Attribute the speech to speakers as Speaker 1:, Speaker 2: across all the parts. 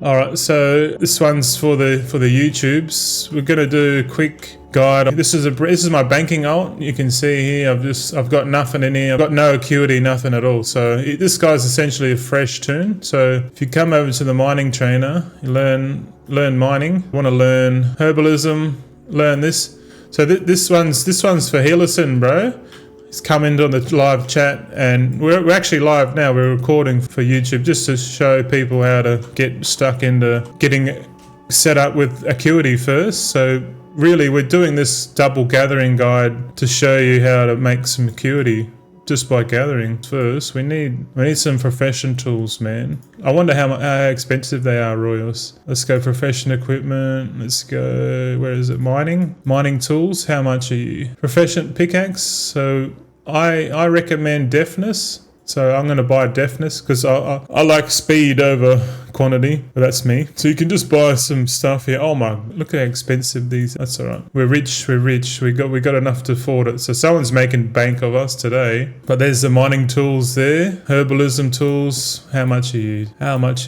Speaker 1: Alright, so this one's for the YouTubes. We're gonna do a quick guide. This is my banking alt. You can see here I've got nothing in here. I've got no acuity, nothing at all. So this guy's essentially a fresh toon. So if you come over to the mining trainer, you learn mining. You want to learn herbalism, learn this. So this one's for Healerson, bro. He's come into the live chat, and we're actually live now. We're recording for YouTube just to show people how to get stuck into getting set up with acuity first. So really, we're doing this double gathering guide to show you how to make some acuity just by gathering. First, we need some profession tools, man. I wonder how expensive they are, Royals. Let's go profession equipment. Let's go, where is it? Mining tools. How much are you? Profession pickaxe. So I recommend deftness. So I'm going to buy deftness because I like speed over quantity. But that's me. So you can just buy some stuff here. Oh my, look how expensive these. That's all right. We're rich. We got enough to afford it. So someone's making bank of us today. But there's the mining tools there. Herbalism tools. How much are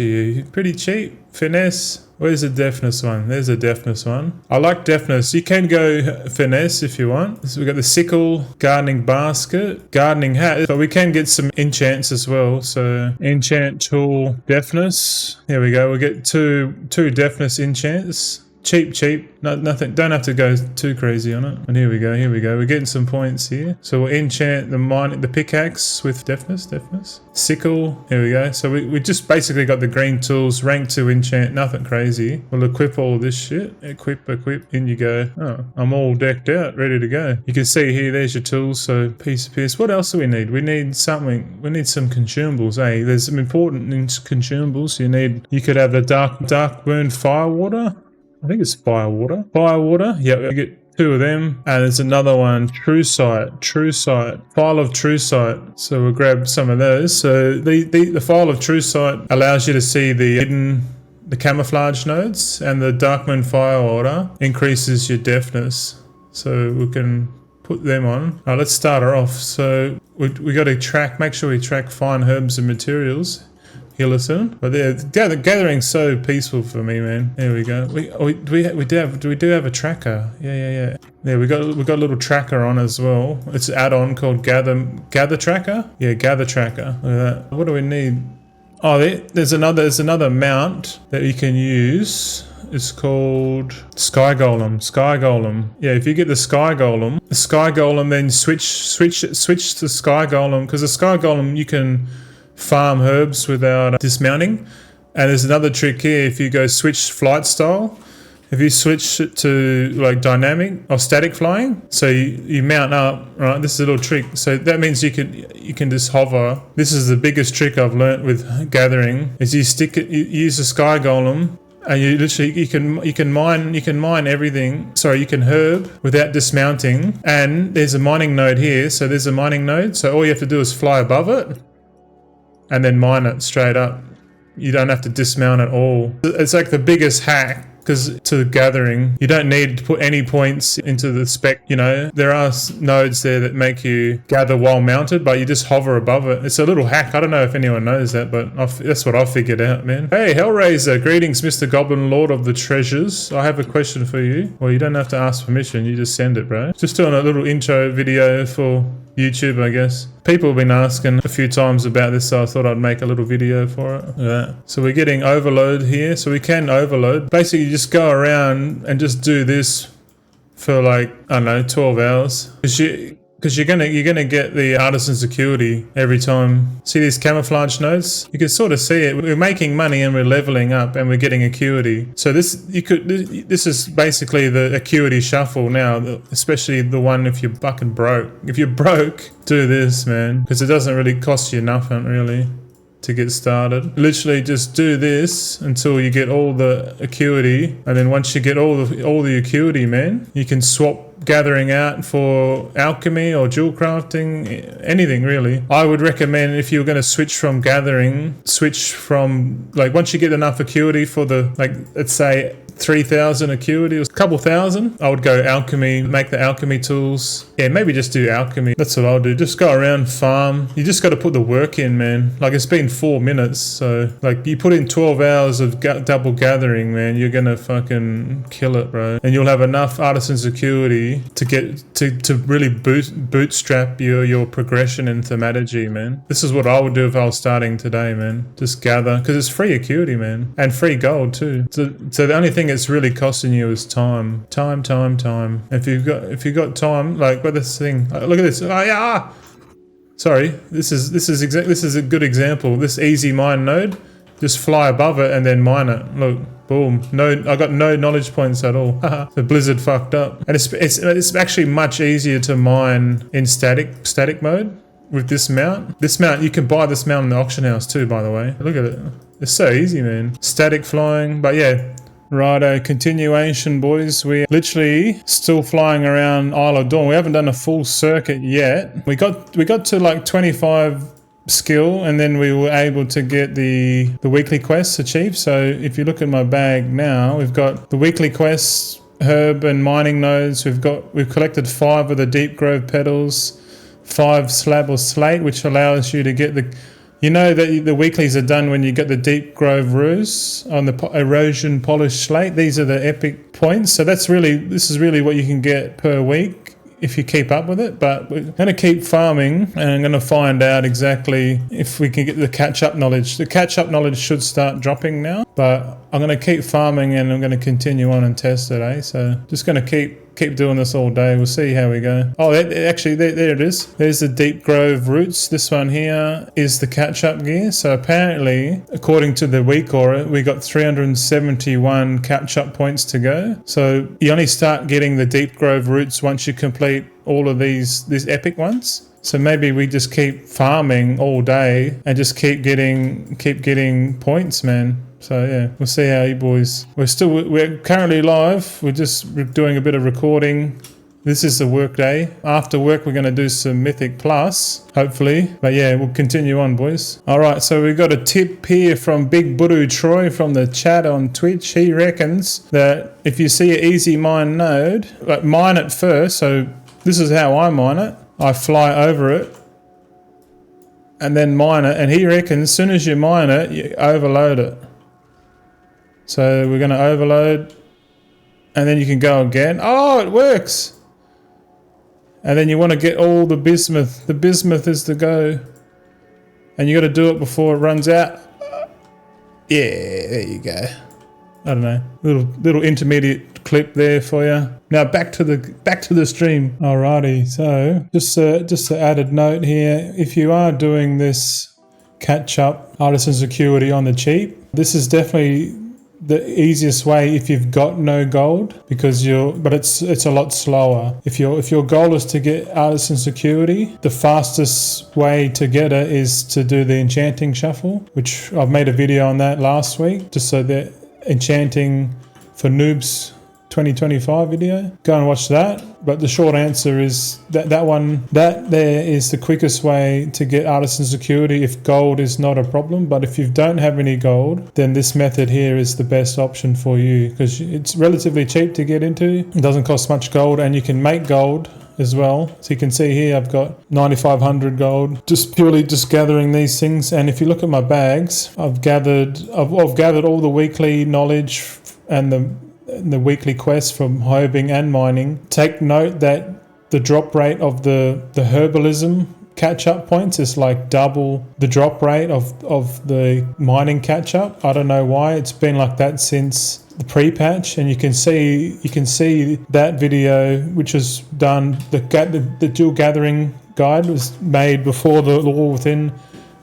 Speaker 1: you? Pretty cheap. Finesse. Where's the deftness one? There's a deftness one. I like deftness. You can go finesse if you want. So we've got the sickle, gardening basket, gardening hat. But we can get some enchants as well. So enchant tool, deftness. Here we go. We'll get two deftness enchants. Cheap. Nothing. Don't have to go too crazy on it. And here we go. We're getting some points here. So we'll enchant the pickaxe with deftness. Sickle. Here we go. So we just basically got the green tools, rank 2 enchant, nothing crazy. We'll equip all this shit. Equip. In you go. Oh, I'm all decked out, ready to go. You can see here, there's your tools. So piece. What else do we need? We need something. We need some consumables, eh? There's some important consumables. You could have the dark burn firewater. I think it's firewater. Yeah, we get 2 of them. And there's another one, true sight. File of true sight. So we'll grab some of those. So the file of true sight allows you to see the camouflage nodes, and the darkmoon firewater increases your deftness. So we can put them on. Now let's start her off. So we got to make sure we track fine herbs and materials. Healerson, but the gathering's so peaceful for me, man. There we go. We do have a tracker. Yeah. Yeah, we got a little tracker on as well. It's an add-on called Gather Tracker. Yeah, Gather Tracker. Look at that. What do we need? Oh, there's another mount that you can use. It's called Sky Golem. Yeah, if you get the Sky Golem, then switch to Sky Golem, because the Sky Golem you can farm herbs without dismounting. And there's another trick here. If you go switch flight style, if you switch it to like dynamic or static flying, so you mount up, right? This is a little trick. So that means you can just hover. This is the biggest trick I've learnt with gathering, is you use the Sky Golem, and you can mine everything. Sorry, you can herb without dismounting. And there's a mining node here. So there's a mining node. So all you have to do is fly above it and then mine it straight up. You don't have to dismount at all. It's like the biggest hack, because to gathering, you don't need to put any points into the spec, you know. There are nodes there that make you gather while mounted, but you just hover above it. It's a little hack. I don't know if anyone knows that, but that's what I figured out, man. Hey, Hellraiser. Greetings, Mr. Goblin Lord of the Treasures. I have a question for you. Well, you don't have to ask permission. You just send it, bro. Just doing a little intro video for YouTube, I guess. People have been asking a few times about this, so I thought I'd make a little video for it. Yeah. So we're getting overload here. So we can overload. Basically, you just go around and just do this for like, I don't know, 12 hours. Because you're gonna get the artisan's acuity every time. See these camouflage nodes? You can sort of see it. We're making money and we're leveling up and we're getting acuity. So this is basically the acuity shuffle now, especially the one if you're fucking broke. If you're broke, do this, man, because it doesn't really cost you nothing really to get started. Literally just do this until you get all the acuity, and then once you get all the acuity, man, you can swap gathering out for alchemy or jewel crafting, anything really. I would recommend, if you're going to switch from gathering, switch from, like, once you get enough acuity for the, like, let's say 3,000 acuity or a couple thousand, I would go alchemy, make the alchemy tools. Yeah, maybe just do alchemy. That's what I'll do. Just go around, farm. You just got to put the work in, man. Like, it's been 4 minutes, so like you put in 12 hours of double gathering, man, you're gonna fucking kill it, bro. And you'll have enough artisan's acuity to get to really bootstrap your progression in thaumaturgy, man. This is what I would do if I was starting today, man. Just gather, because it's free acuity, man, and free gold too. So the only thing it's really costing you is time. If you've got time, like, what this thing? Look at this. Oh yeah. Sorry, this is a good example. This easy mine node, just fly above it and then mine it. Look, boom. No, I got no knowledge points at all. The blizzard fucked up, and it's actually much easier to mine in static mode with this mount. This mount, you can buy this mount in the auction house too, by the way. Look at it. It's so easy, man. Static flying, but yeah. Righto, continuation, boys. We're literally still flying around Isle of Dawn. We haven't done a full circuit yet. We got to like 25 skill, and then we were able to get the weekly quests achieved. So if you look at my bag now, we've got the weekly quests, herb and mining nodes. We've collected 5 of the deep grove petals, 5 slab or slate, which allows you to get the... You know that the weeklies are done when you get the deep grove ruse on the erosion polished slate. These are the epic points. So this is really what you can get per week if you keep up with it. But we're going to keep farming, and I'm going to find out exactly if we can get the catch-up knowledge. The catch-up knowledge should start dropping now, but I'm going to keep farming and I'm going to continue on and test it, eh? So just going to keep doing this all day. We'll see how we go. Oh, actually, there it is. There's the deep grove roots. This one here is the catch-up gear. So apparently, according to the week aura, we got 371 catch-up points to go. So you only start getting the deep grove roots once you complete all of these epic ones. So maybe we just keep farming all day and just keep getting points, man. So yeah, we'll see how you boys. We're currently live. We're doing a bit of recording. This is the work day. After work, we're going to do some Mythic Plus, hopefully. But yeah, we'll continue on, boys. All right, so we've got a tip here from Big Buru Troy from the chat on Twitch. He reckons that if you see an easy mine node, like, mine it first. So this is how I mine it. I fly over it and then mine it. And he reckons as soon as you mine it, you overload it. So we're going to overload, and then you can go again. Oh, it works. And then you want to get all the bismuth. The bismuth is the go. And you got to do it before it runs out. Yeah, there you go. I don't know. Little intermediate clip there for you. Now back to the stream. Alrighty. So just an added note here. If you are doing this catch up artisan security on the cheap, this is definitely the easiest way if you've got no gold, but it's a lot slower. If your goal is to get artisan security, the fastest way to get it is to do the enchanting shuffle, which I've made a video on that last week, just so that enchanting for Noobs 2025 video. Go and watch that. But the short answer is that there is the quickest way to get artisan security if gold is not a problem. But if you don't have any gold, then this method here is the best option for you, because it's relatively cheap to get into. It doesn't cost much gold, and you can make gold as well. So you can see here I've got 9,500 gold, just purely gathering these things. And if you look at my bags, I've gathered all the weekly knowledge and the weekly quests from hobing and mining. Take note that the drop rate of the herbalism catch-up points is like double the drop rate of the mining catch-up. I don't know why. It's been like that since the pre-patch, and you can see that video, which was done, the dual gathering guide was made before the Law Within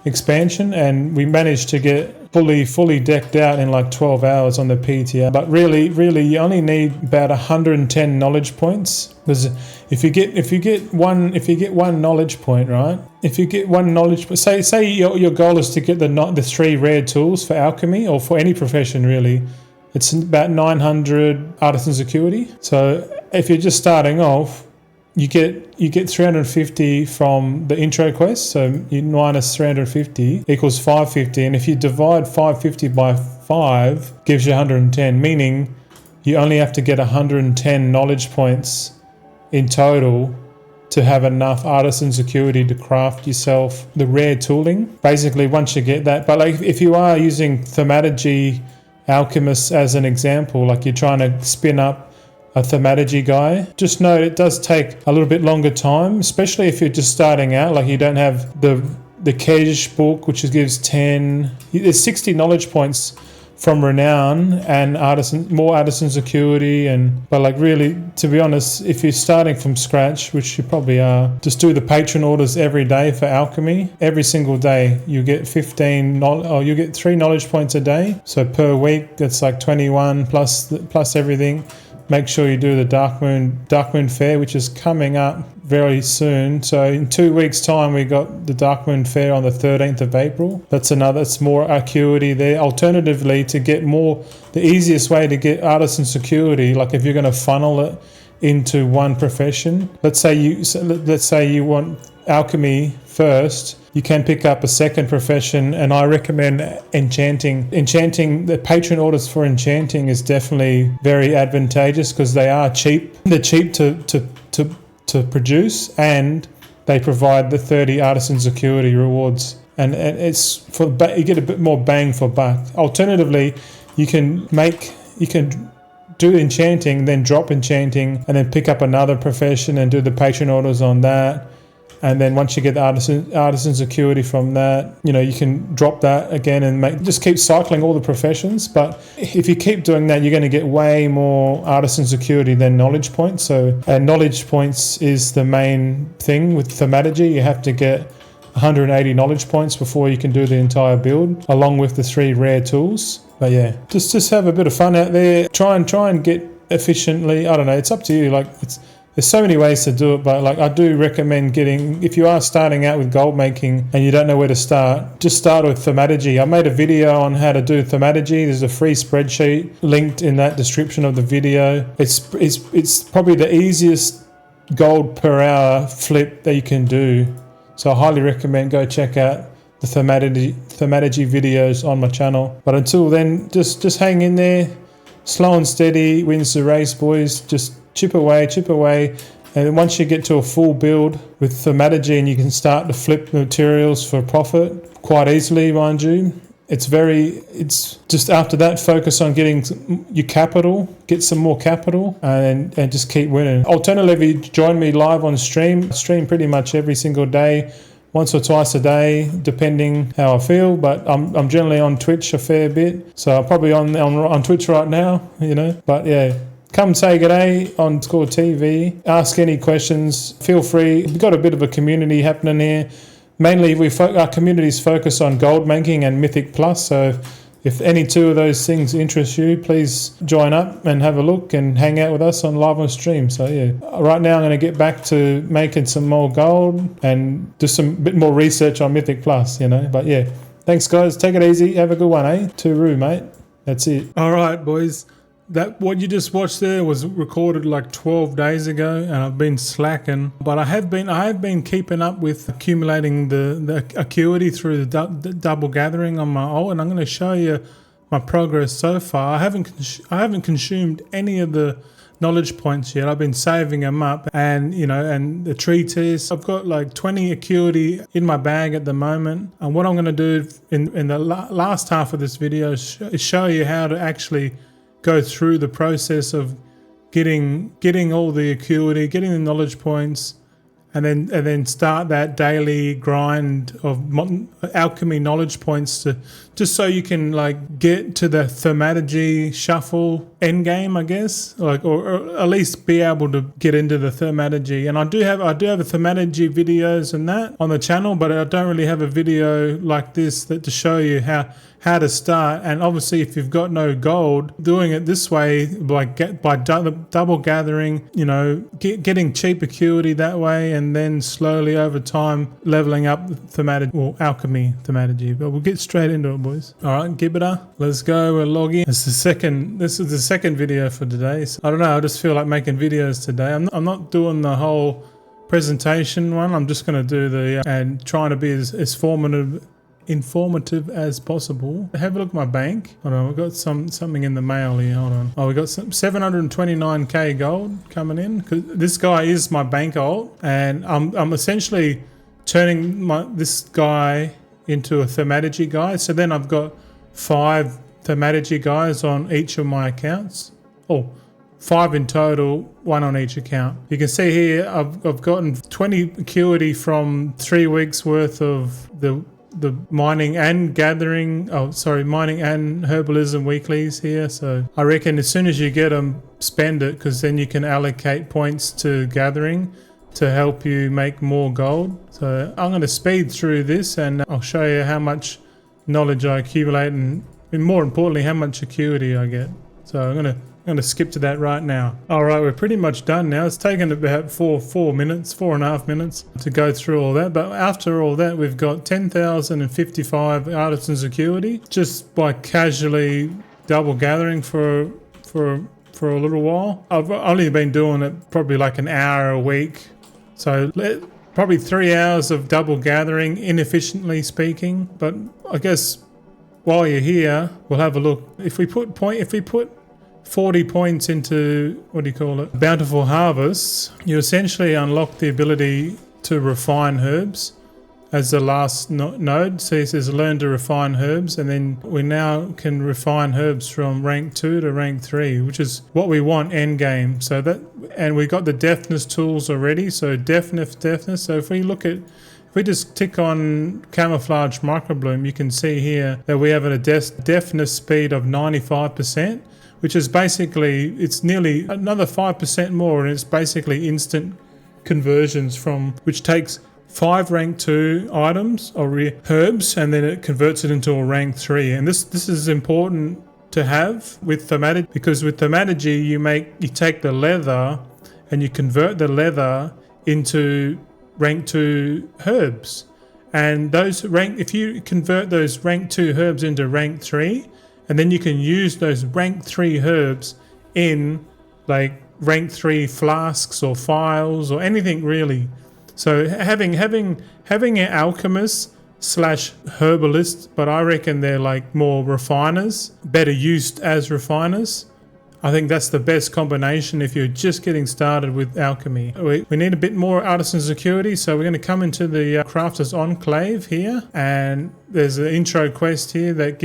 Speaker 1: expansion, and we managed to get fully decked out in like 12 hours on the PTR. But really you only need about 110 knowledge points, because if you get one knowledge point, right? If you get one knowledge point, say your goal is to get the 3 rare tools for alchemy, or for any profession really, it's about 900 artisan security. So if you're just starting off, you get 350 from the intro quest, so you minus 350 equals 550, and if you divide 550 by 5 gives you 110, meaning you only have to get 110 knowledge points in total to have enough artisan security to craft yourself the rare tooling. Basically, once you get that, but like if you are using Thaumaturgy Alchemist as an example, like you're trying to spin up a Thaumaturgy guy, just know it does take a little bit longer time, especially if you're just starting out, like you don't have the Kej book, which gives 10, there's 60 knowledge points from renown and more artisan security, but like really, to be honest, if you're starting from scratch, which you probably are, just do the patron orders every day for alchemy. Every single day you get 3 knowledge points a day, so per week that's like 21 plus everything. Make sure you do the Dark Moon Fair, which is coming up very soon. So in 2 weeks' time, we got the Dark Moon Fair on the 13th of April. It's more acuity there. Alternatively, to get more, the easiest way to get artisan security, like if you're going to funnel it into one profession, let's say you want alchemy first, you can pick up a second profession, and I recommend enchanting. The patron orders for enchanting is definitely very advantageous because they are cheap. They're cheap to produce, and they provide the 30 artisan security rewards, and it's you get a bit more bang for buck. Alternatively, you can do enchanting, then drop enchanting, and then pick up another profession and do the patron orders on that. And then once you get the artisan security from that, you can drop that again and just keep cycling all the professions. But if you keep doing that, you're going to get way more artisan security than knowledge points. So knowledge points is the main thing with Thaumaturgy. You have to get 180 knowledge points before you can do the entire build, along with the 3 rare tools. But yeah, just have a bit of fun out there. Try and get efficiently. I don't know. It's up to you. There's so many ways to do it, but I do recommend if you are starting out with gold making and you don't know where to start, just start with Thaumaturgy. I made a video on how to do Thaumaturgy. There's a free spreadsheet linked in that description of the video. It's probably the easiest gold per hour flip that you can do. So I highly recommend go check out the Thaumaturgy videos on my channel. But until then, just hang in there. Slow and steady wins the race, boys. Just chip away, and then once you get to a full build with Thaumaturgy, and you can start to flip materials for profit quite easily, mind you. It's just after that, focus on getting your capital, get some more capital, and just keep winning. Alternatively, join me live on stream. I stream pretty much every single day, once or twice a day, depending how I feel. But I'm generally on Twitch a fair bit, so I'm probably on Twitch right now, But yeah. Come say g'day on Score TV. Ask any questions. Feel free. We've got a bit of a community happening here. Mainly, our communities focus on gold making and Mythic Plus. So if any two of those things interest you, please join up and have a look and hang out with us live on stream. So yeah, right now I'm going to get back to making some more gold and do some bit more research on Mythic Plus, But yeah, thanks guys. Take it easy. Have a good one, eh? Tooroo, mate. That's it. All right, boys. What you just watched there was recorded like 12 days ago, and I've been slacking. But I have been keeping up with accumulating the acuity through the double gathering on my ult, and I'm going to show you my progress so far. I haven't consumed any of the knowledge points yet. I've been saving them up, and and the tree tears. I've got like 20 acuity in my bag at the moment. And what I'm going to do in the last half of this video is show you how to actually go through the process of getting all the acuity, getting the knowledge points, and then start that daily grind of alchemy knowledge points to just so you can get to the Thaumaturgy shuffle end game, I guess, or at least be able to get into the Thaumaturgy. And I do have a Thaumaturgy videos and that on the channel, but I don't really have a video like this to show you how to start. And obviously, if you've got no gold, doing it this way, by double gathering, getting cheap acuity that way, and then slowly over time leveling up Thaumaturgy or alchemy Thaumaturgy. But we'll get straight into it, boys. All right, Gibbiter, let's go. We're logging. This is the second video for today. So I don't know, I just feel like making videos today. I'm not doing the whole presentation one. I'm just going to do the and trying to be as informative as possible. Have a look at my bank. Hold on, we've got something in the mail here. Hold on. Oh, we got some 729k gold coming in. Cause this guy is my bank alt, and I'm essentially turning this guy into a thaumaturgy guy. So then I've got 5 thaumaturgy guys on each of my accounts. Oh, 5 in total, 1 on each account. You can see here I've gotten 20 acuity from 3 weeks worth of the mining and gathering, mining and herbalism weeklies here. So I reckon as soon as you get them, spend it, because then you can allocate points to gathering to help you make more gold. So I'm going to speed through this and I'll show you how much knowledge I accumulate and more importantly how much acuity I get. So I'm going to skip to that right now. All right, we're pretty much done now. It's taken about 4.5 minutes to go through all that. But after all that, we've got 10,055 artisans acuity just by casually double gathering for a little while. I've only been doing it probably like an hour a week. So probably 3 hours of double gathering, inefficiently speaking. But I guess while you're here, we'll have a look. If we put 40 points into, bountiful harvests, you essentially unlock the ability to refine herbs as the last node. So it says learn to refine herbs, and then we now can refine herbs from rank 2 to rank 3, which is what we want end game. So that, and we got the deafness tools already. So deafness. So if we just tick on camouflage microbloom, you can see here that we have a deafness speed of 95%. Which is basically, it's nearly another 5% more, and it's basically instant conversions which takes 5 rank 2 items or herbs, and then it converts it into a rank 3. And this is important to have with thaumaturgy, because with thaumaturgy you take the leather and you convert the leather into rank 2 herbs. And if you convert those rank 2 herbs into rank 3, and then you can use those rank 3 herbs in like rank 3 flasks or files or anything really. So having an alchemist / herbalist, but I reckon they're like more refiners, better used as refiners. I think that's the best combination if you're just getting started with alchemy. We need a bit more artisan security, so we're going to come into the Crafter's Enclave here, and there's an intro quest here that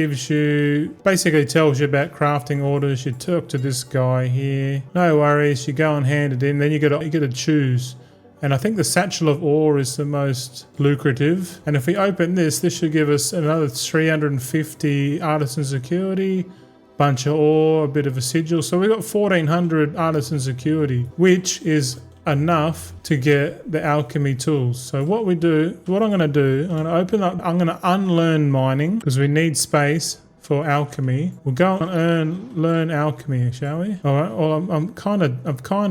Speaker 1: basically tells you about crafting orders. You talk to this guy here. No worries, you go and hand it in, then you get to choose. And I think the Satchel of Ore is the most lucrative. And if we open this should give us another 350 artisan security. Bunch of ore, a bit of a sigil. So we've got 1,400 artisan security, which is enough to get the alchemy tools. So what I'm going to do, I'm going to unlearn mining because we need space for alchemy. We'll go and learn alchemy, shall we? All right. Well, I'm kind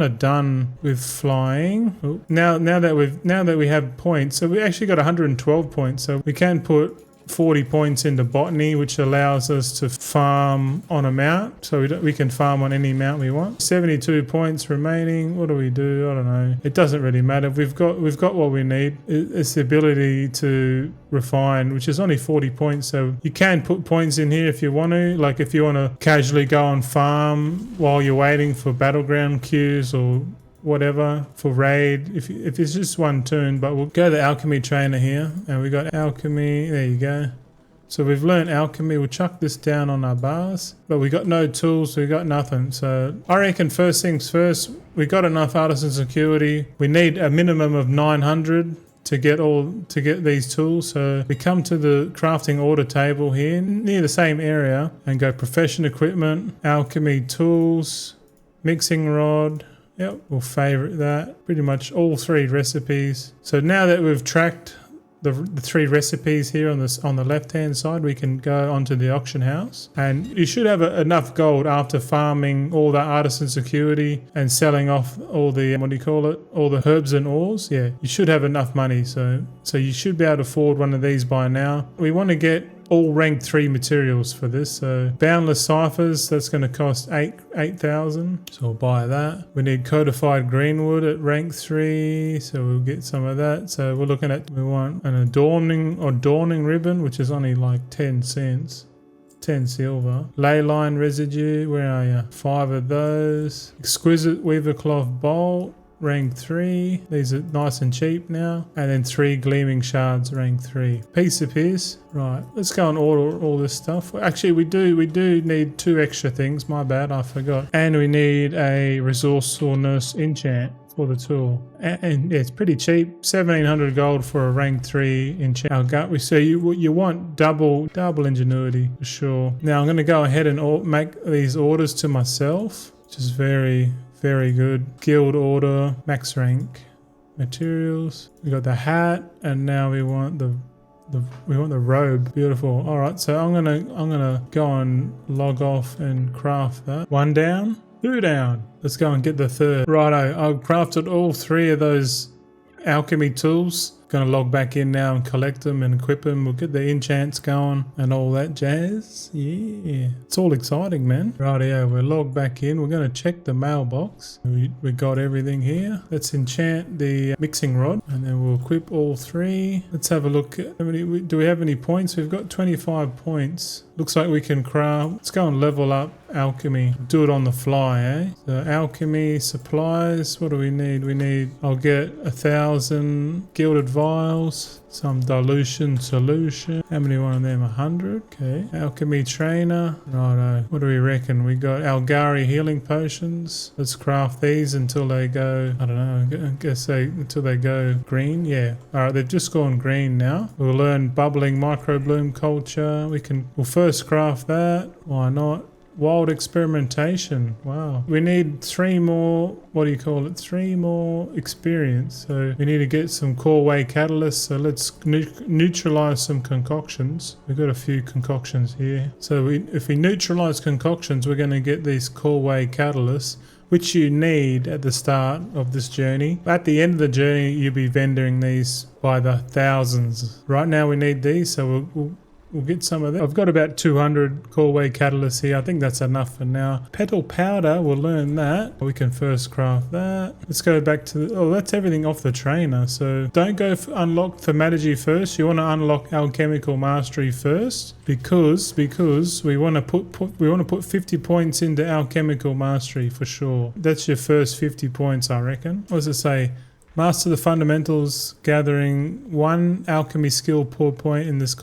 Speaker 1: of done with flying. Now that we have points, so we actually got 112 points. So we can put 40 points into botany, which allows us to farm on a mount, so we can farm on any mount we want. 72 points remaining. What do we do? I don't know. It doesn't really matter. We've got what we need. It's the ability to refine, which is only 40 points. So you can put points in here if you want to. Like if you want to casually go and farm while you're waiting for battleground queues or whatever for raid, if it's just one turn. But we'll go to the alchemy trainer here, and we got alchemy. There you go. So we've learned alchemy. We'll chuck this down on our bars, but we got no tools, we got nothing. So I reckon first things first, we got enough artisan security. We need a minimum of 900 to get these tools. So we come to the crafting order table here near the same area and go profession equipment, alchemy tools, mixing rod. Yep, we'll favorite that. Pretty much all 3 recipes. So now that we've tracked the 3 recipes here on the left hand side, we can go onto the auction house, and you should have enough gold after farming all the artisan security and selling off all the all the herbs and ores. Yeah, you should have enough money, so you should be able to afford one of these by now. We want to get all rank 3 materials for this. So boundless ciphers, that's going to cost 8,000. So we'll buy that. We need codified greenwood at rank 3. So we'll get some of that. So we're looking at, we want an adorning ribbon, which is only like 10 cents. 10 silver. Ley line residue, where are you? 5 of those. Exquisite weaver cloth bolt, rank 3. These are nice and cheap now. And then 3 gleaming shards, rank 3. Piece of piss. Right, let's go and order all this stuff. Actually, we do need 2 extra things. My bad, I forgot. And we need a resourcefulness enchant for the tool, and it's pretty cheap, 1700 gold for a rank 3 enchant. We say you want double ingenuity for sure. Now I'm going to go ahead and make these orders to myself, which is very good. Guild order, max rank, materials. We got the hat, and now we want the robe. Beautiful. All right, so I'm gonna go and log off and craft that. 1 down. 2 down. Let's go and get the 3rd. Righto, I've crafted all 3 of those alchemy tools. Gonna log back in now and collect them and equip them. We'll get the enchants going and all that jazz. Yeah, it's all exciting, man. Rightio, we're logged back in. We're gonna check the mailbox. We got everything here. Let's enchant the mixing rod and then we'll equip all 3. Let's have a look. Do we have any points? We've got 25 points. Looks like we can craft. Let's go and level up alchemy. Do it on the fly, eh? So alchemy supplies. What do we need? I'll get 1,000 gilded vials, some dilution solution. How many one of them? 100. Okay. Alchemy trainer. Righto. What do we reckon? We got Algari healing potions. Let's craft these until they go, I don't know, I guess until they go green. Yeah. Alright, they've just gone green now. We'll learn bubbling microbloom culture. We'll first craft that. Why not? Wild experimentation. Wow. We need 3 more, 3 more experience. So we need to get some core way catalysts. So let's neutralize some concoctions. We've got a few concoctions here. So if we neutralize concoctions, we're going to get these core way catalysts, which you need at the start of this journey. At the end of the journey, you'll be vendoring these by the thousands. Right now we need these, so we'll get some of that. I've got about 200 core-way catalysts here. I think that's enough for now. Petal powder, we'll learn that. We can first craft that. Let's go back to that's everything off the trainer. So don't go unlock thaumaturgy first. You want to unlock alchemical mastery first because we want to put 50 points into alchemical mastery for sure. That's your first 50 points, I reckon. What does it say? Master the fundamentals, gathering 1 alchemy skill per point in this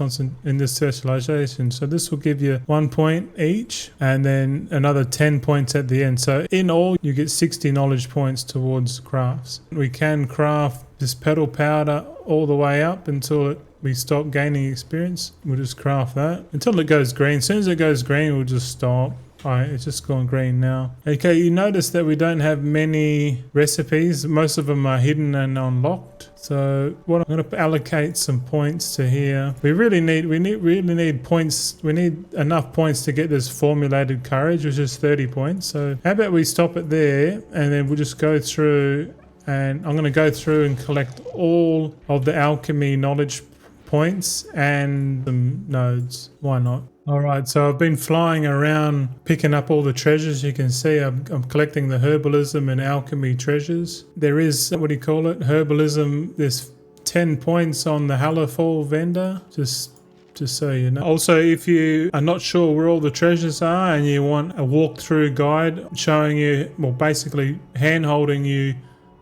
Speaker 1: specialization. So this will give you 1 point each, and then another 10 points at the end. So in all, you get 60 knowledge points towards crafts. We can craft this petal powder all the way up until we stop gaining experience. We'll just craft that until it goes green. As soon as it goes green, we'll just stop. Alright, it's just gone green now. Okay, you notice that we don't have many recipes. Most of them are hidden and unlocked. So what I'm going to allocate some points to here. We really need points. We need enough points to get this formulated courage, which is 30 points. So how about we stop it there, and then we'll just go through, and I'm going to go through and collect all of the alchemy knowledge points and some nodes. Why not? Alright, so I've been flying around picking up all the treasures. You can see I'm collecting the herbalism and alchemy treasures. There is, herbalism. There's 10 points on the Hallerfall vendor, just so you know. Also, if you are not sure where all the treasures are and you want a walkthrough guide showing you, well, basically hand-holding you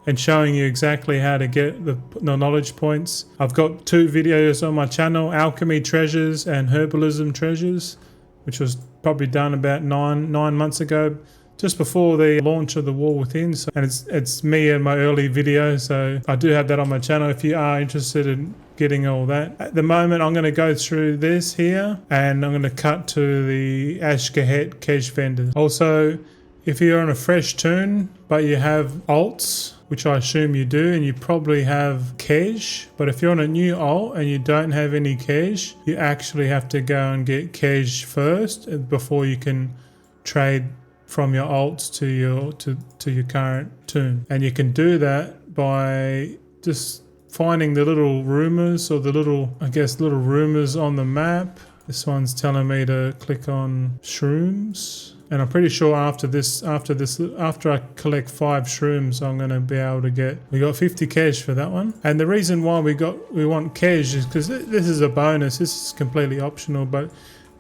Speaker 1: and showing you exactly how to get the knowledge points, I've got 2 videos on my channel, Alchemy Treasures and Herbalism Treasures, which was probably done about nine months ago, just before the launch of the War Within. So, and it's me and my early video, so I do have that on my channel if you are interested in getting all that. At the moment, I'm going to go through this here, and I'm going to cut to the Ashgahet Kesh vendors. Also, if you're on a fresh tune, but you have alts, which I assume you do, and you probably have Kesh, but if you're on a new alt and you don't have any Kesh, you actually have to go and get Kesh first before you can trade from your alts to your current tune. And you can do that by just finding the little rumors, or the little rumors on the map. This one's telling me to click on shrooms. And I'm pretty sure after I collect 5 shrooms, I'm going to be able to get, we got 50 cash for that one. And the reason why we want cash is because this is a bonus. This is completely optional, but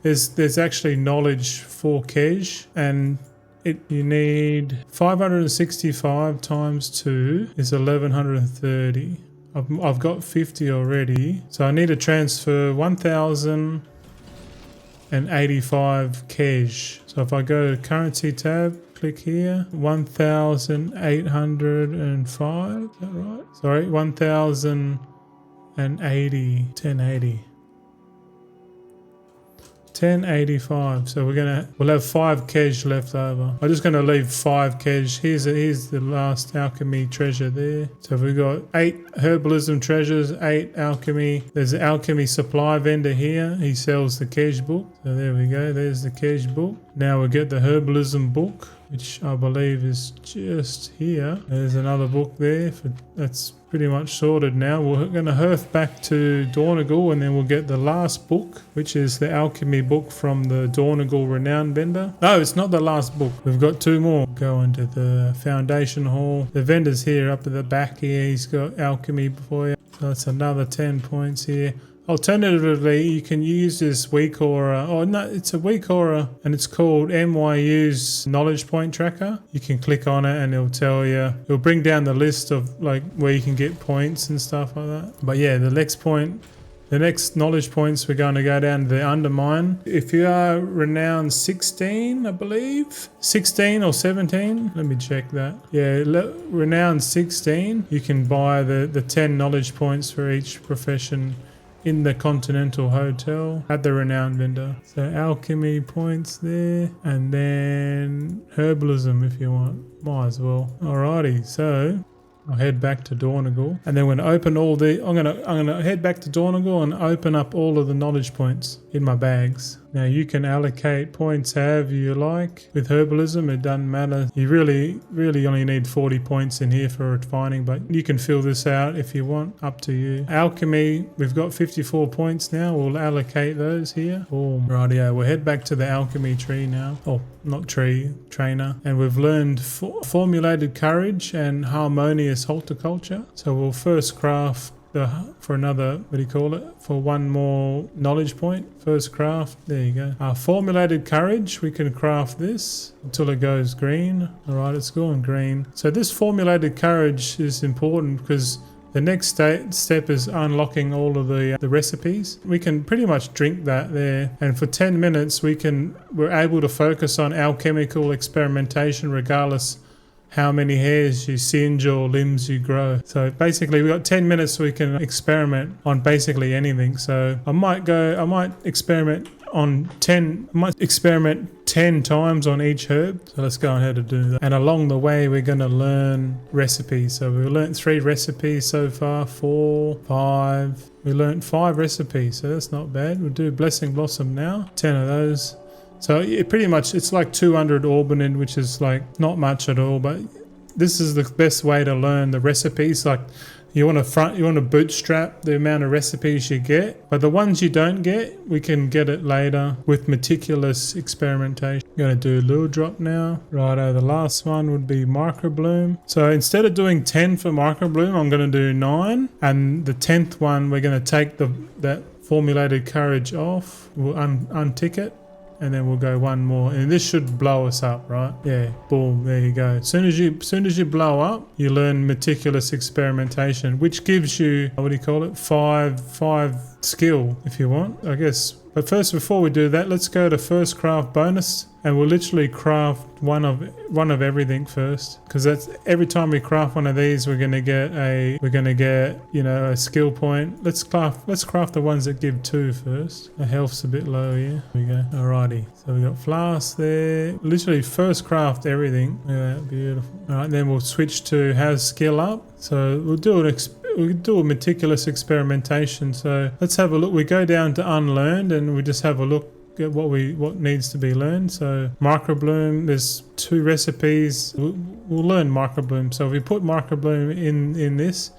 Speaker 1: there's actually knowledge for cash, and you need 565 times 2 is 1130. I've got 50 already, so I need to transfer 1085 cash. So if I go to currency tab, click here, 1805, is that right? Sorry, 1080, 1085. So we'll have 5 cash left over. I'm just gonna leave 5 cash. Here's the last alchemy treasure there. So we've got 8 herbalism treasures, 8 alchemy. There's an alchemy supply vendor here. He sells the cash book. So there we go. There's the cash book. Now we'll get the herbalism book, which I believe is just here. There's another book there. That's pretty much sorted now. We're going to hearth back to Dornagal, and then we'll get the last book, which is the alchemy book from the Dornagal renowned vendor. No, it's not the last book. We've got 2 more. Go into the foundation hall. The vendor's here up at the back here. He's got alchemy for you. So that's another 10 points here. Alternatively, you can use this weak aura. Oh no, it's a weak aura, and it's called MYU's knowledge point tracker. You can click on it and it'll tell you, it'll bring down the list of like where you can get points and stuff like that. But yeah, the next knowledge points, we're going to go down to the undermine. If you are renowned 16, I believe, 16 or 17, let me check that. Yeah, renowned 16, you can buy the 10 knowledge points for each profession in the Continental Hotel at the renowned vendor. So alchemy points there, and then herbalism if you want. Might as well. Alrighty, so I'll head back to Dornagal, and then when I open all the, I'm gonna head back to Dornagal and open up all of the knowledge points in my bags. Now you can allocate points however you like. With herbalism, it doesn't matter. You really only need 40 points in here for refining, but you can fill this out if you want, up to you. Alchemy, we've got 54 points now. We'll allocate those here. Boom. Rightio, we'll head back to the alchemy tree now. Oh, not tree, trainer. And we've learned formulated courage and harmonious horticulture. So we'll first craft for another, what do you call it, for one more knowledge point. First craft, there you go. Formulated courage, we can craft this until it goes green. All right, it's going green. So this formulated courage is important because the next step is unlocking all of the recipes. We can pretty much drink that there, and for 10 minutes we're able to focus on alchemical experimentation regardless how many hairs you singe or limbs you grow. So basically we've got 10 minutes so we can experiment on basically anything. So I might experiment 10 times on each herb. So let's go ahead and do that. And along the way we're going to learn recipes. So we've learned 3 recipes so far, 4, 5. We learned 5 recipes, so that's not bad. We'll do Blessing Blossom now, 10 of those. So it's like 200 Orbanid, which is like not much at all, but this is the best way to learn the recipes. Like you want to bootstrap the amount of recipes you get, but the ones you don't get, we can get it later with meticulous experimentation. I'm going to do Lure Drop now. Righto, the last one would be Microbloom. So instead of doing 10 for Microbloom, I'm going to do 9, and the 10th one we're going to take that formulated courage off. We'll untick it. And then we'll go one more, and this should blow us up, right? Yeah, boom, there you go. Soon as you blow up, you learn meticulous experimentation, which gives you, what do you call it, 5 skill if you want, I guess. But first, before we do that, let's go to first craft bonus, and we'll literally craft one of everything first, because that's every time we craft one of these, we're gonna get a skill point. Let's craft the ones that give 2 first. The health's a bit low here. There we go. Alrighty, so we got flask there. Literally first craft everything. Yeah, beautiful. All right, then we'll switch to has skill up. So we'll do a meticulous experimentation. So let's have a look. We go down to unlearned, and we just have a look at what needs to be learned. So Microbloom, there's 2 recipes. We'll learn Microbloom. So if we put Microbloom in this,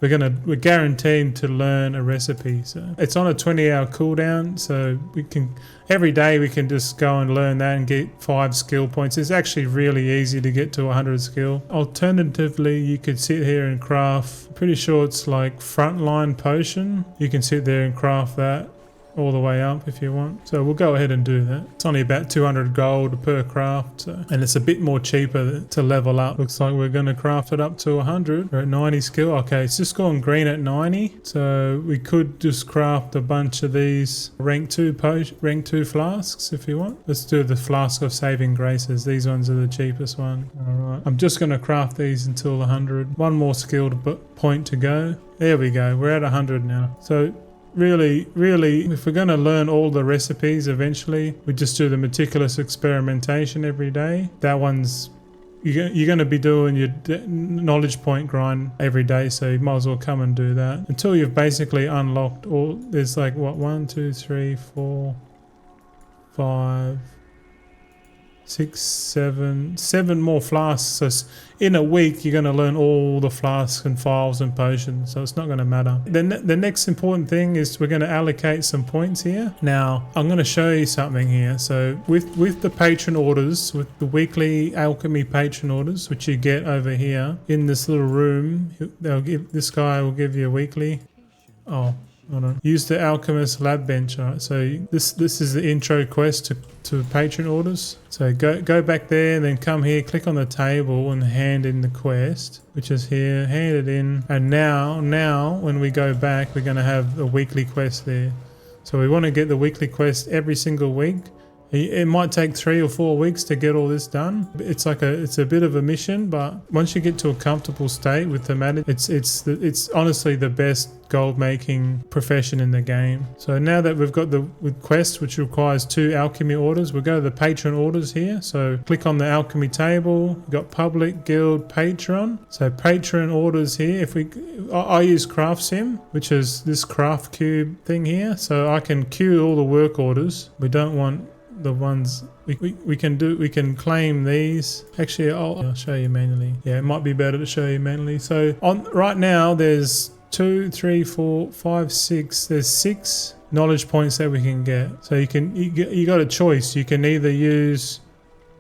Speaker 1: we're guaranteed to learn a recipe. So it's on a 20-hour cooldown, so we can every day we can just go and learn that and get 5 skill points. It's actually really easy to get to 100 skill. Alternatively, you could sit here and craft, pretty sure it's like frontline potion. You can sit there and craft that all the way up if you want. So we'll go ahead and do that. It's only about 200 gold per craft, so, and it's a bit more cheaper to level up. Looks like we're going to craft it up to 100. We're at 90 skill. Okay, it's just gone green at 90, so we could just craft a bunch of these rank 2 flasks if you want. Let's do the flask of saving graces. These ones are the cheapest one. All right, I'm just going to craft these until 100. One more skill point to go. There we go, we're at 100 now. So really, if we're going to learn all the recipes eventually, we just do the meticulous experimentation every day. That one's, you're going to be doing your knowledge point grind every day, so you might as well come and do that until you've basically unlocked all. There's like what, 1 2 3 4 5 6 7 more flasks. So in a week you're going to learn all the flasks and files and potions, so it's not going to matter. Then the next important thing is we're going to allocate some points here. Now I'm going to show you something here. So with the patron orders, with the weekly alchemy patron orders, which you get over here in this little room, this guy will give you a weekly. Oh, hold on. Use the alchemist lab bench. All right, so this is the intro quest to patron orders. So go back there and then come here, click on the table and hand in the quest, which is here. Hand it in, and now when we go back, we're going to have a weekly quest there. So we want to get the weekly quest every single week. It might take 3 or 4 weeks to get all this done. It's a bit of a mission, but once you get to a comfortable state with the matter, it's honestly the best gold making profession in the game. So now that we've got the quest, which requires 2 alchemy orders, we'll go to the patron orders here. So click on the alchemy table. We've got public, guild, patron. So patron orders here. I use craft sim, which is this craft cube thing here. So I can queue all the work orders. We don't want the ones we can claim these. Actually, I'll show you manually. Yeah, it might be better to show you manually. So right now there's 2 3 4 5 6. There's 6 knowledge points that we can get. So you got a choice. You can either use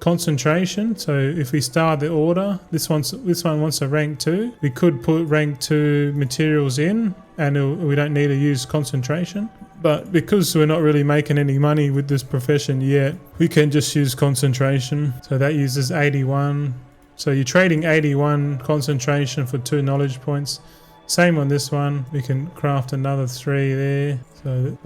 Speaker 1: concentration. So if we start the order, this one wants a rank 2. We could put rank 2 materials in, and we don't need to use concentration. But because we're not really making any money with this profession yet, we can just use concentration. So that uses 81. So you're trading 81 concentration for 2 knowledge points. Same on this one. We can craft another 3 there. So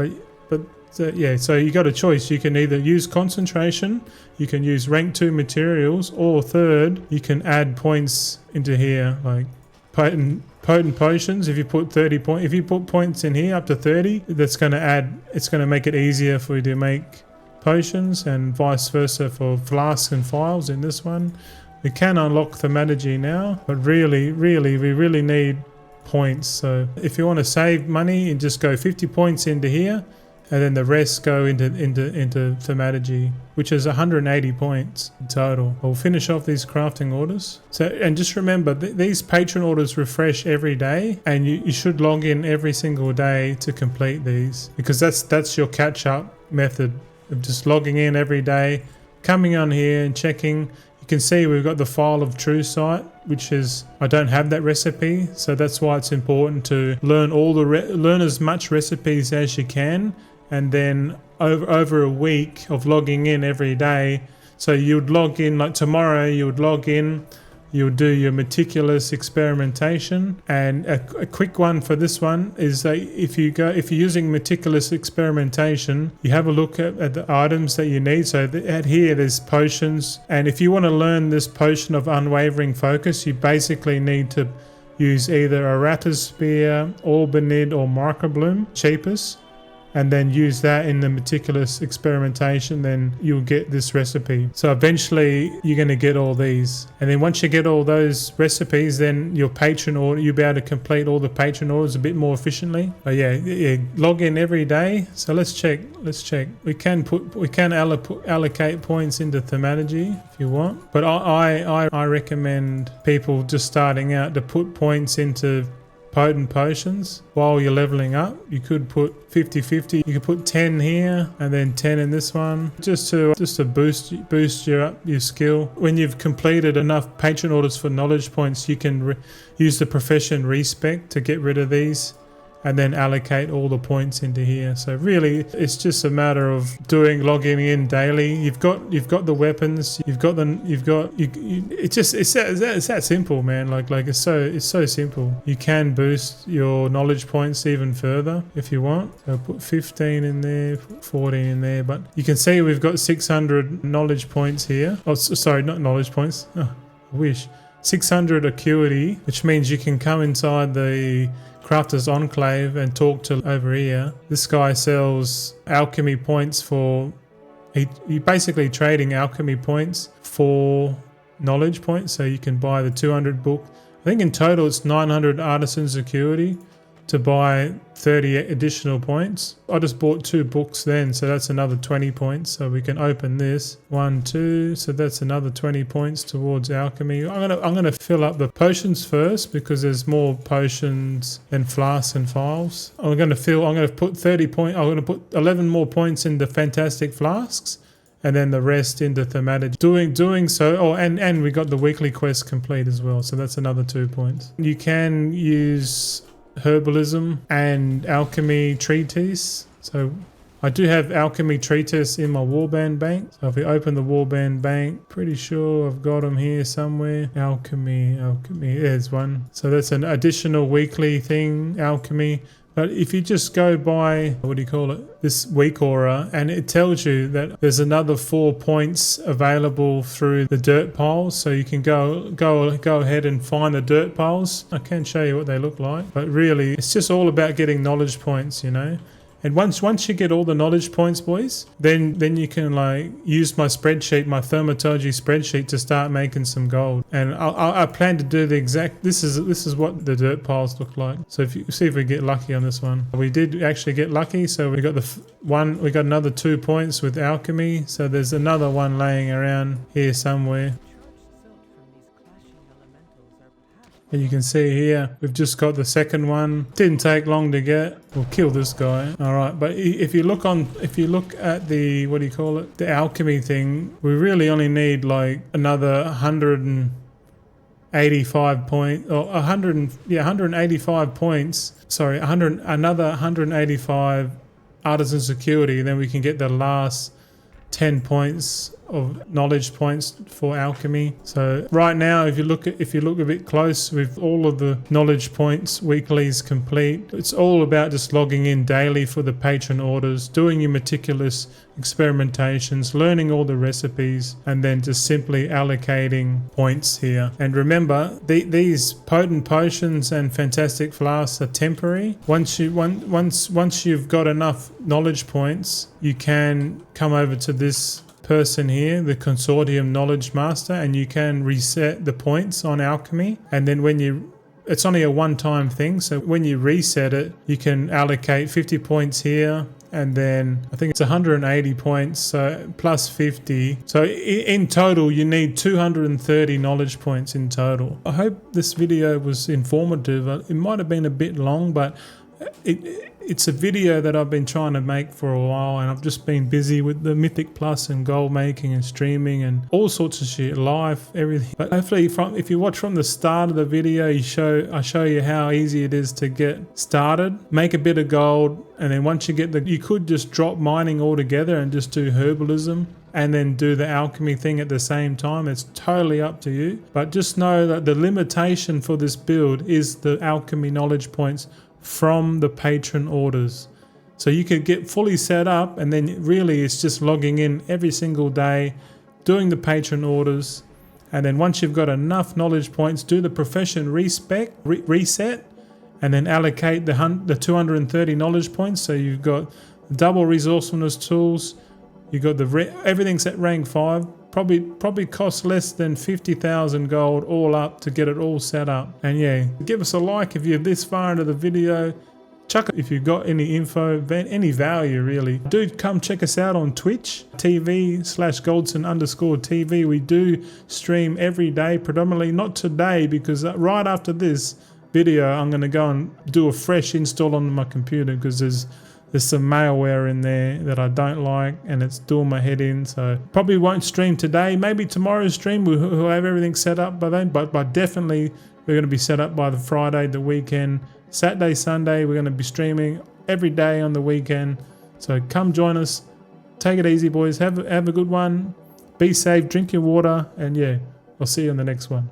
Speaker 1: you got a choice. You can either use concentration, you can use rank 2 materials, or third, you can add points into here, like potent potions. If you put 30 points, if you put points in here up to 30, that's going to add, it's going to make it easier for you to make potions, and vice versa for flasks and files in this one. We can unlock thaumaturgy now, but really we really need points. So if you want to save money, and just go 50 points into here, and then the rest go into thaumaturgy, which is 180 points in total. We'll finish off these crafting orders. So, and just remember, these patron orders refresh every day, and you should log in every single day to complete these, because that's your catch-up method of just logging in every day, coming on here and checking. You can see we've got the file of true sight, which is, I don't have that recipe, so that's why it's important to learn learn as much recipes as you can. And then over a week of logging in every day, so you'd log in, like tomorrow you would log in, you would do your meticulous experimentation. And a quick one for this one is that if you're using meticulous experimentation, you have a look at the items that you need. So at here there's potions, and if you want to learn this potion of unwavering focus, you basically need to use either Arata's Spear, Albanid, or Microbloom, cheapest, and then use that in the meticulous experimentation, then you'll get this recipe. So eventually you're going to get all these, and then once you get all those recipes, then your patron order, you'll be able to complete all the patron orders a bit more efficiently. But yeah, log in every day. So let's check. We can allocate points into thaumaturgy if you want, but I recommend people just starting out to put points into potent potions while you're leveling up. You could put 50-50. You could put 10 here and then 10 in this one, just to boost your skill. When you've completed enough patron orders for knowledge points, you can use the profession respec to get rid of these, and then allocate all the points into here. So really, it's just a matter of logging in daily. You've got the weapons. It's that simple, man. Like it's so simple. You can boost your knowledge points even further if you want. So put 15 in there, put 14 in there. But you can see we've got 600 knowledge points here. Oh, sorry, not knowledge points. Oh, I wish. 600 acuity, which means you can come inside the Crafter's Enclave and talk to over here. This guy sells alchemy points for... You're basically trading alchemy points for knowledge points, so you can buy the 200 book. I think in total it's 900 artisans acuity to buy 30 additional points. I just bought 2 books then, so that's another 20 points. So we can open this 1, 2, so that's another 20 points towards alchemy. I'm gonna fill up the potions first because there's more potions than flasks and files. I'm gonna put 30 points. I'm gonna put 11 more points into fantastic flasks, and then the rest into thematic. Doing so. Oh, and we got the weekly quest complete as well, so that's another 2 points. You can use herbalism and alchemy treatise. So I do have alchemy treatise in my warband bank. So if we open the warband bank, pretty sure I've got them here somewhere. Alchemy, there's one. So that's an additional weekly thing, alchemy. But if you just go by, this week aura, and it tells you that there's another 4 points available through the dirt piles, so you can go ahead and find the dirt piles. I can show you what they look like, but really it's just all about getting knowledge points, you know. And once you get all the knowledge points, boys, then you can like use my spreadsheet, my thaumaturgy spreadsheet, to start making some gold. And I plan to do the exact. This is what the dirt piles look like. So if you see if we get lucky on this one, we did actually get lucky. So we got we got another 2 points with alchemy. So there's another one laying around here somewhere. And you can see here, we've just got the second one. Didn't take long to get. We'll kill this guy. All right, but if you look at the, the alchemy thing, we really only need like another 185 points, or 185 points. Sorry, another 185 artisan security. Then we can get the last 10 points of knowledge points for alchemy. So right now, if you look a bit close, with all of the knowledge points weeklies complete, it's all about just logging in daily for the patron orders, doing your meticulous experimentations, learning all the recipes, and then just simply allocating points here. And remember, these potent potions and fantastic flasks are temporary. Once you've got enough knowledge points, you can come over to this person here, the Consortium Knowledge Master, and you can reset the points on alchemy. And then it's only a one-time thing, so when you reset it, you can allocate 50 points here, and then I think it's 180 points, so plus 50. So in total, you need 230 knowledge points in total. I hope this video was informative. It might have been a bit long, but it's a video that I've been trying to make for a while, and I've just been busy with the Mythic Plus and gold making and streaming and all sorts of shit, live, everything. But hopefully, if you watch from the start of the video, I show you how easy it is to get started, make a bit of gold, and then once you get you could just drop mining altogether and just do herbalism and then do the alchemy thing at the same time. It's totally up to you. But just know that the limitation for this build is the alchemy knowledge points from the patron orders. So you could get fully set up, and then really it's just logging in every single day, doing the patron orders, and then once you've got enough knowledge points, do the profession reset, and then allocate the 230 knowledge points. So you've got double resourcefulness tools, you've got everything's at rank 5. Probably costs less than 50,000 gold all up to get it all set up. And yeah, give us a like if you're this far into the video. Chuck it if you've got any info, any value really. Do come check us out on Twitch TV/Goldson_TV. We do stream every day, predominantly not today because right after this video, I'm going to go and do a fresh install on my computer because there's some malware in there that I don't like and it's doing my head in. So probably won't stream today. Maybe tomorrow's stream we'll have everything set up by then, but definitely we're going to be set up by the Friday, the weekend. Saturday, Sunday, we're going to be streaming every day on the weekend. So come join us. Take it easy, boys. Have a good one. Be safe, drink your water, and yeah, I'll see you on the next one.